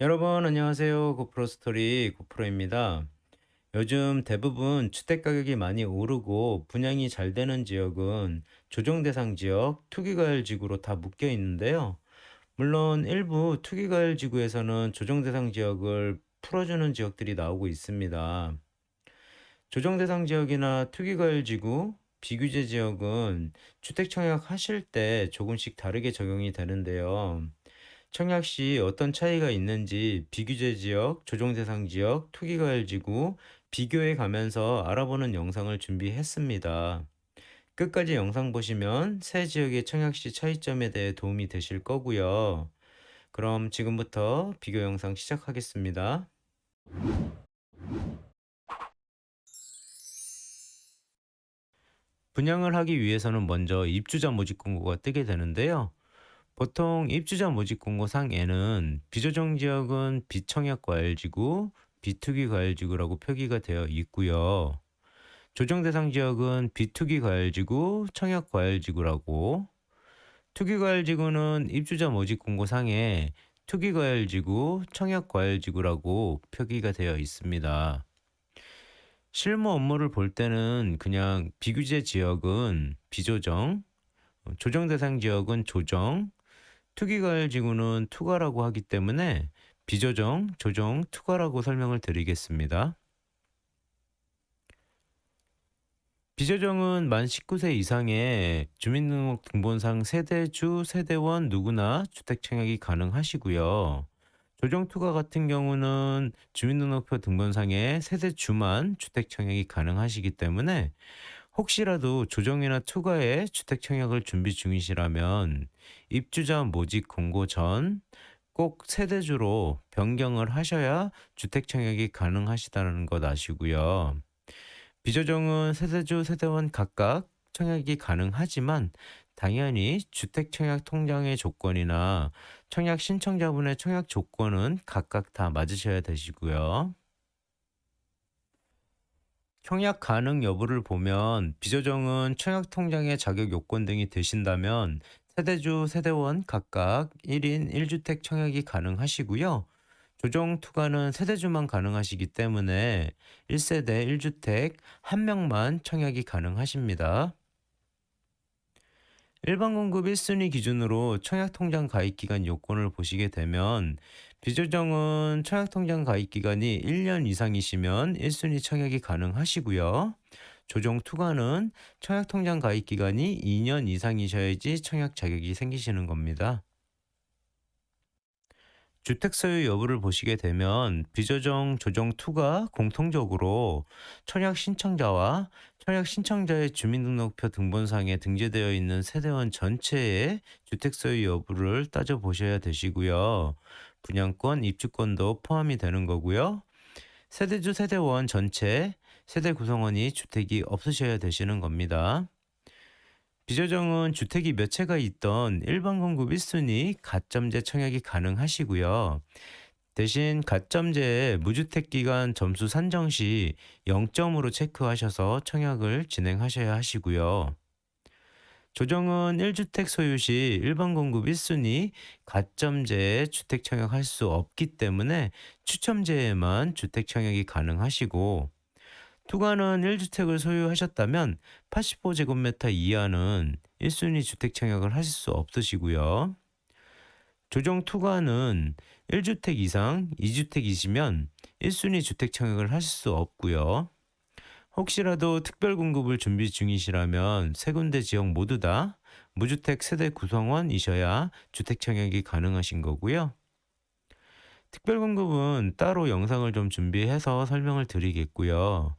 여러분 안녕하세요. 고프로 스토리 고프로입니다. 요즘 대부분 주택 가격이 많이 오르고 분양이 잘 되는 지역은 조정 대상 지역, 투기과열 지구로 다 묶여 있는데요. 물론 일부 투기과열 지구에서는 조정 대상 지역을 풀어주는 지역들이 나오고 있습니다. 조정 대상 지역이나 투기과열 지구, 비규제 지역은 주택 청약하실 때 조금씩 다르게 적용이 되는데요. 청약 시 어떤 차이가 있는지 비규제 지역, 조정 대상 지역, 투기과열 지구 비교해 가면서 알아보는 영상을 준비했습니다. 끝까지 영상 보시면 새 지역의 청약 시 차이점에 대해 도움이 되실 거고요. 그럼 지금부터 비교 영상 시작하겠습니다. 분양을 하기 위해서는 먼저 입주자 모집 공고가 뜨게 되는데요. 보통 입주자 모집 공고상에는 비조정 지역은 비청약 과열지구, 비투기 과열지구라고 표기가 되어 있고요. 조정 대상 지역은 비투기 과열지구, 청약 과열지구라고, 투기 과열지구는 입주자 모집 공고상에 투기 과열지구, 청약 과열지구라고 표기가 되어 있습니다. 실무 업무를 볼 때는 그냥 비규제 지역은 비조정, 조정 대상 지역은 조정, 투기과열 지구는 투과라고 하기 때문에 비조정, 조정, 투과라고 설명을 드리겠습니다. 비조정은 만 19세 이상의 주민등록등본상 세대주, 세대원 누구나 주택 청약이 가능하시고요. 조정 투과 같은 경우는 주민등록표 등본상의 세대주만 주택 청약이 가능하시기 때문에 혹시라도 조정이나 투과에 주택 청약을 준비 중이시라면 입주자 모집 공고 전 꼭 세대주로 변경을 하셔야 주택 청약이 가능하시다는 것 아시고요. 비조정은 세대주, 세대원 각각 청약이 가능하지만 당연히 주택 청약 통장의 조건이나 청약 신청자분의 청약 조건은 각각 다 맞으셔야 되시고요. 청약 가능 여부를 보면 비조정은 청약 통장의 자격 요건 등이 되신다면 세대주, 세대원 각각 1인 1주택 청약이 가능하시고요. 조정 투과는 세대주만 가능하시기 때문에 1세대 1주택 한명만 청약이 가능하십니다. 일반 공급 1순위 기준으로 청약통장 가입 기간 요건을 보시게 되면 비조정은 청약통장 가입 기간이 1년 이상이시면 1순위 청약이 가능하시고요. 조정 투과는 청약통장 가입 기간이 2년 이상이셔야지 청약 자격이 생기시는 겁니다. 주택 소유 여부를 보시게 되면 비조정, 조정 투가 공통적으로 청약 신청자와 청약 신청자의 주민등록표 등본상에 등재되어 있는 세대원 전체의 주택 소유 여부를 따져 보셔야 되시고요. 분양권, 입주권도 포함이 되는 거고요. 세대주, 세대원 전체, 세대 구성원이 주택이 없으셔야 되시는 겁니다. 비조정은 주택이 몇 채가 있던 일반 공급 1순위 가점제 청약이 가능하시고요. 대신 가점제의 무주택 기간 점수 산정 시 0점으로 체크하셔서 청약을 진행하셔야 하시고요. 조정은 1주택 소유 시 일반 공급 1순위 가점제에 주택 청약할 수 없기 때문에 추첨제에만 주택 청약이 가능하시고 투가는 1주택을 소유하셨다면 85제곱미터 이하는 1순위 주택 청약을 하실 수 없으시고요. 조정 투가는 1주택 이상 2주택이시면 1순위 주택 청약을 하실 수 없고요. 혹시라도 특별 공급을 준비 중이시라면 세 군데 지역 모두 다 무주택 세대 구성원이셔야 주택 청약이 가능하신 거고요. 특별 공급은 따로 영상을 좀 준비해서 설명을 드리겠고요.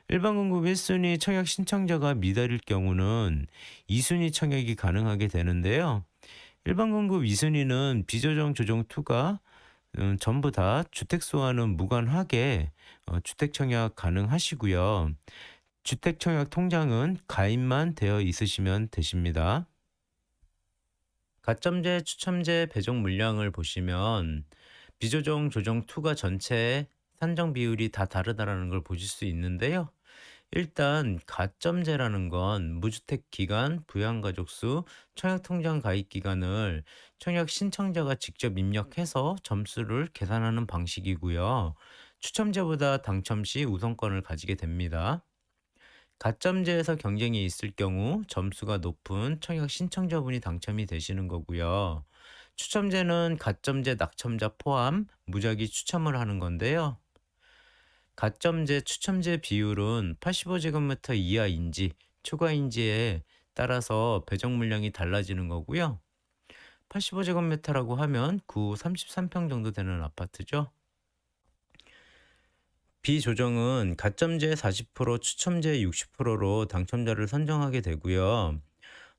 일반 공급 1순위 청약 신청자가 미달일 경우는 2순위 청약이 가능하게 되는데요. 일반 공급 2순위는 비조정 조정 투가 전부 다 주택수와는 무관하게 주택 청약 가능하시고요. 주택 청약 통장은 가입만 되어 있으시면 되십니다. 가점제, 추첨제, 배정 물량을 보시면 비조정 조정 투가 전체의 산정 비율이 다 다르다라는 걸 보실 수 있는데요. 일단 가점제라는 건 무주택 기간, 부양가족 수, 청약통장 가입 기간을 청약 신청자가 직접 입력해서 점수를 계산하는 방식이고요. 추첨제보다 당첨 시 우선권을 가지게 됩니다. 가점제에서 경쟁이 있을 경우 점수가 높은 청약 신청자분이 당첨이 되시는 거고요. 추첨제는 가점제 낙첨자 포함 무작위 추첨을 하는 건데요. 가점제 추첨제 비율은 85제곱미터 이하인지 초과인지에 따라서 배정 물량이 달라지는 거고요. 85제곱미터라고 하면 구 33평 정도 되는 아파트죠. 비조정은 가점제 40%, 추첨제 60%로 당첨자를 선정하게 되고요.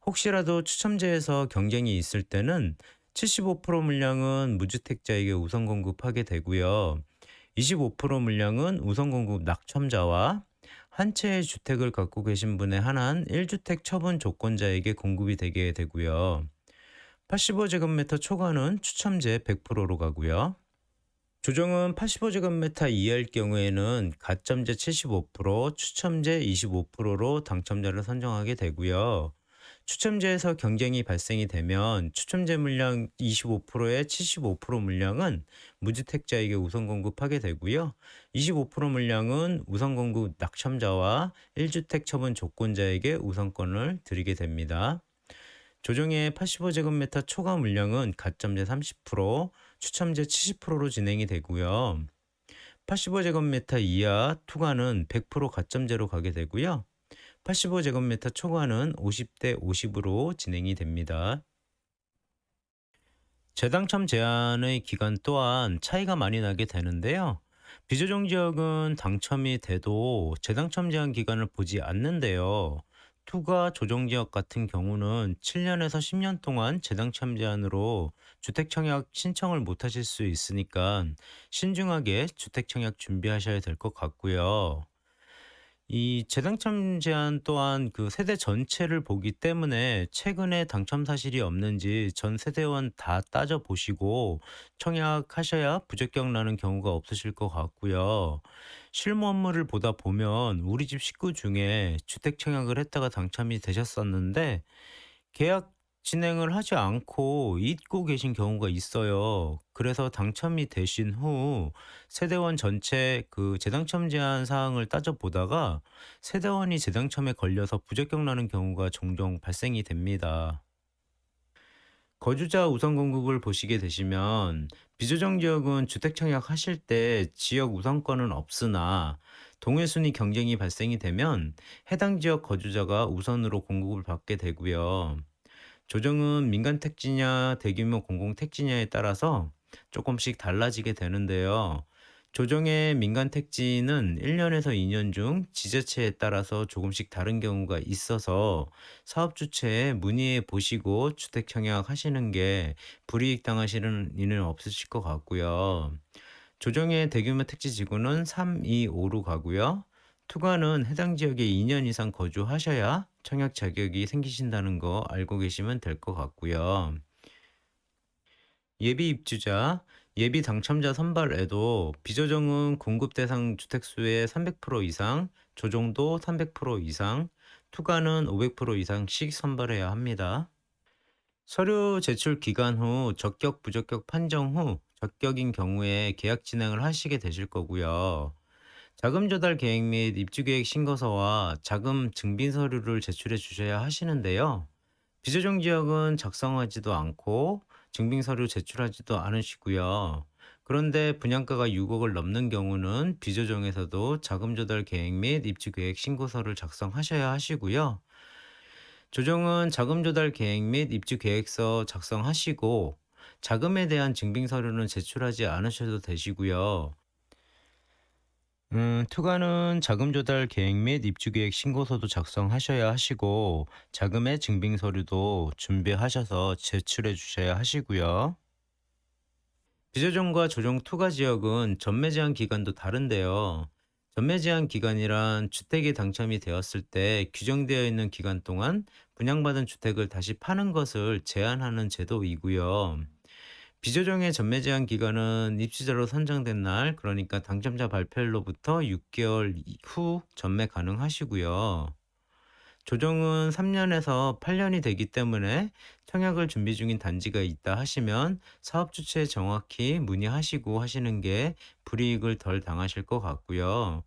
혹시라도 추첨제에서 경쟁이 있을 때는 75% 물량은 무주택자에게 우선 공급하게 되고요. 25% 물량은 우선 공급 낙첨자와 한 채의 주택을 갖고 계신 분의 한한 1주택 처분 조건자에게 공급이 되게 되고요. 85제곱미터 초과는 추첨제 100%로 가고요. 조정은 85제곱미터 이하일 경우에는 가점제 75%, 추첨제 25%로 당첨자를 선정하게 되고요. 추첨제에서 경쟁이 발생이 되면 추첨제 물량 25%의 75% 물량은 무주택자에게 우선 공급하게 되고요. 25% 물량은 우선 공급 낙첨자와 1주택 처분 조건자에게 우선권을 드리게 됩니다. 조정의 85제곱미터 초과 물량은 가점제 30%, 추첨제 70%로 진행이 되고요. 85제곱미터 이하 투과는 100% 가점제로 가게 되고요. 85제곱미터 초과는 50대 50으로 진행이 됩니다. 재당첨 제한의 기간 또한 차이가 많이 나게 되는데요. 비조정 지역은 당첨이 돼도 재당첨 제한 기간을 보지 않는데요. 투가 조정 지역 같은 경우는 7년에서 10년 동안 재당첨 제한으로 주택 청약 신청을 못 하실 수 있으니까 신중하게 주택 청약 준비하셔야 될 것 같고요. 이 재당첨 제한 또한 그 세대 전체를 보기 때문에 최근에 당첨 사실이 없는지 전 세대원 다 따져 보시고 청약하셔야 부적격 나는 경우가 없으실 것 같고요. 실무 업무를 보다 보면 우리 집 식구 중에 주택 청약을 했다가 당첨이 되셨었는데 계약 진행을 하지 않고 잊고 계신 경우가 있어요. 그래서 당첨이 되신 후 세대원 전체 그 재당첨 제한 사항을 따져보다가 세대원이 재당첨에 걸려서 부적격 나는 경우가 종종 발생이 됩니다. 거주자 우선 공급을 보시게 되시면 비조정 지역은 주택 청약하실 때 지역 우선권은 없으나 동해순위 경쟁이 발생이 되면 해당 지역 거주자가 우선으로 공급을 받게 되고요. 조정은 민간 택지냐 대규모 공공 택지냐에 따라서 조금씩 달라지게 되는데요. 조정의 민간 택지는 1년에서 2년 중 지자체에 따라서 조금씩 다른 경우가 있어서 사업 주체에 문의해 보시고 주택 청약하시는 게 불이익 당하시는 일은 없으실 것 같고요. 조정의 대규모 택지 지구는 3, 2, 5로 가고요. 투과는 해당 지역에 2년 이상 거주하셔야 청약 자격이 생기신다는 거 알고 계시면 될 것 같고요. 예비 입주자, 예비 당첨자 선발에도 비조정은 공급 대상 주택수의 300% 이상, 조정도 300% 이상, 투과는 500% 이상씩 선발해야 합니다. 서류 제출 기간 후 적격, 부적격 판정 후 적격인 경우에 계약 진행을 하시게 되실 거고요. 자금 조달 계획 및 입주 계획 신고서와 자금 증빙 서류를 제출해 주셔야 하시는데요. 비조정 지역은 작성하지도 않고 증빙 서류 제출하지도 않으시고요. 그런데 분양가가 6억을 넘는 경우는 비조정에서도 자금 조달 계획 및 입주 계획 신고서를 작성하셔야 하시고요. 조정은 자금 조달 계획 및 입주 계획서 작성하시고 자금에 대한 증빙 서류는 제출하지 않으셔도 되시고요. 투가는 자금 조달 계획 및 입주 계획 신고서도 작성하셔야 하시고 자금의 증빙 서류도 준비하셔서 제출해 주셔야 하시고요. 비조정과 조정 투가 지역은 전매 제한 기간도 다른데요. 전매 제한 기간이란 주택이 당첨이 되었을 때 규정되어 있는 기간 동안 분양받은 주택을 다시 파는 것을 제한하는 제도이고요. 비조정의 전매 제한 기간은 입주자로 선정된 날, 그러니까 당첨자 발표일로부터 6개월 후 전매 가능하시고요. 조정은 3년에서 8년이 되기 때문에 청약을 준비 중인 단지가 있다 하시면 사업 주체에 정확히 문의하시고 하시는 게 불이익을 덜 당하실 것 같고요.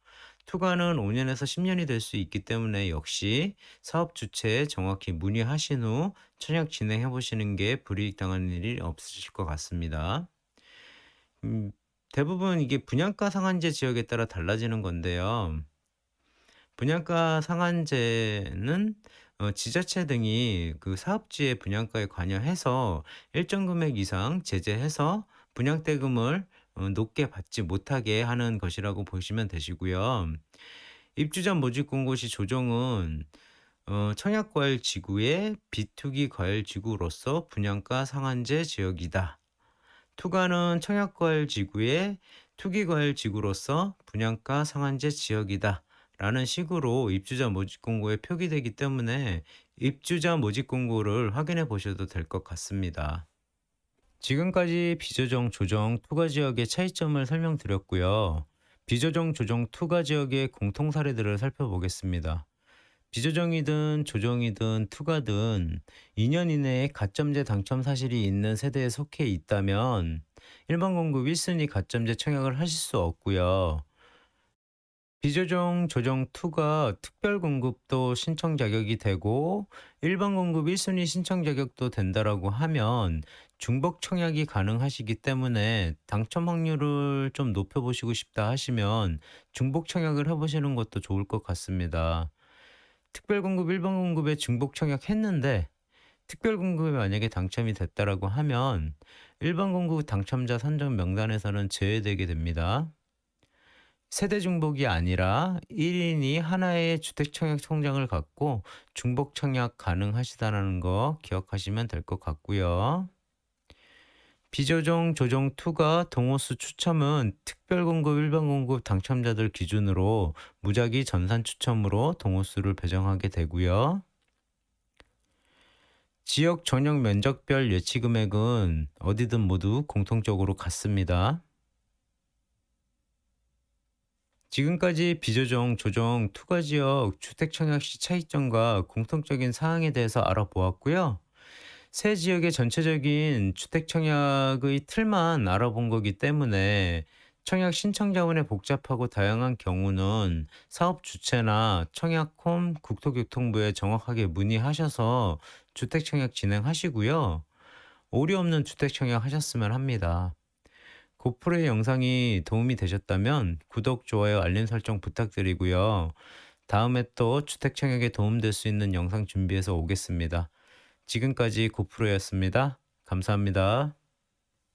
투과는 5년에서 10년이 될 수 있기 때문에 역시 사업 주체에 정확히 문의하신 후 청약 진행해 보시는 게 불이익 당하는 일이 없으실 것 같습니다. 음, 대부분 이게 분양가 상한제 지역에 따라 달라지는 건데요. 분양가 상한제는 지자체 등이 그 사업지의 분양가에 관여해서 일정 금액 이상 제재해서 분양대금을 높게 받지 못하게 하는 것이라고 보시면 되시고요. 입주자 모집 공고 시 조정은 청약과열 지구의 비투기 과열 지구로서 분양가 상한제 지역이다. 투가는 청약과열 지구의 투기과열 지구로서 분양가 상한제 지역이다. 라는 식으로 입주자 모집 공고에 표기되기 때문에 입주자 모집 공고를 확인해 보셔도 될 것 같습니다. 지금까지 비조정 조정 투가 지역의 차이점을 설명드렸고요. 비조정 조정 투가 지역의 공통 사례들을 살펴보겠습니다. 비조정이든 조정이든 투가든 2년 이내에 가점제 당첨 사실이 있는 세대에 속해 있다면 일반 공급 1순위 가점제 청약을 하실 수 없고요. 비조정 조정 투가 특별 공급도 신청 자격이 되고 일반 공급 1순위 신청 자격도 된다라고 하면 중복 청약이 가능하시기 때문에 당첨 확률을 좀 높여보시고 싶다 하시면 중복 청약을 해보시는 것도 좋을 것 같습니다. 특별공급, 일반공급에 중복 청약했는데 특별공급에 만약에 당첨이 됐다라고 하면 일반공급 당첨자 선정 명단에서는 제외되게 됩니다. 세대 중복이 아니라 1인이 하나의 주택 청약 통장을 갖고 중복 청약 가능하시다는 거 기억하시면 될 것 같고요. 비조정 조정 투가 동호수 추첨은 특별공급 일반공급 당첨자들 기준으로 무작위 전산 추첨으로 동호수를 배정하게 되고요. 지역 전용 면적별 예치 금액은 어디든 모두 공통적으로 같습니다. 지금까지 비조정 조정 투가 지역 주택 청약 시 차이점과 공통적인 사항에 대해서 알아보았고요. 새 지역의 전체적인 주택 청약의 틀만 알아본 거기 때문에 청약 신청 자원의 복잡하고 다양한 경우는 사업 주체나 청약홈 국토교통부에 정확하게 문의하셔서 주택 청약 진행하시고요. 오류 없는 주택 청약 하셨으면 합니다. 고프로의 영상이 도움이 되셨다면 구독, 좋아요, 알림 설정 부탁드리고요. 다음에 또 주택 청약에 도움될 수 있는 영상 준비해서 오겠습니다. 지금까지 고프로였습니다. 감사합니다.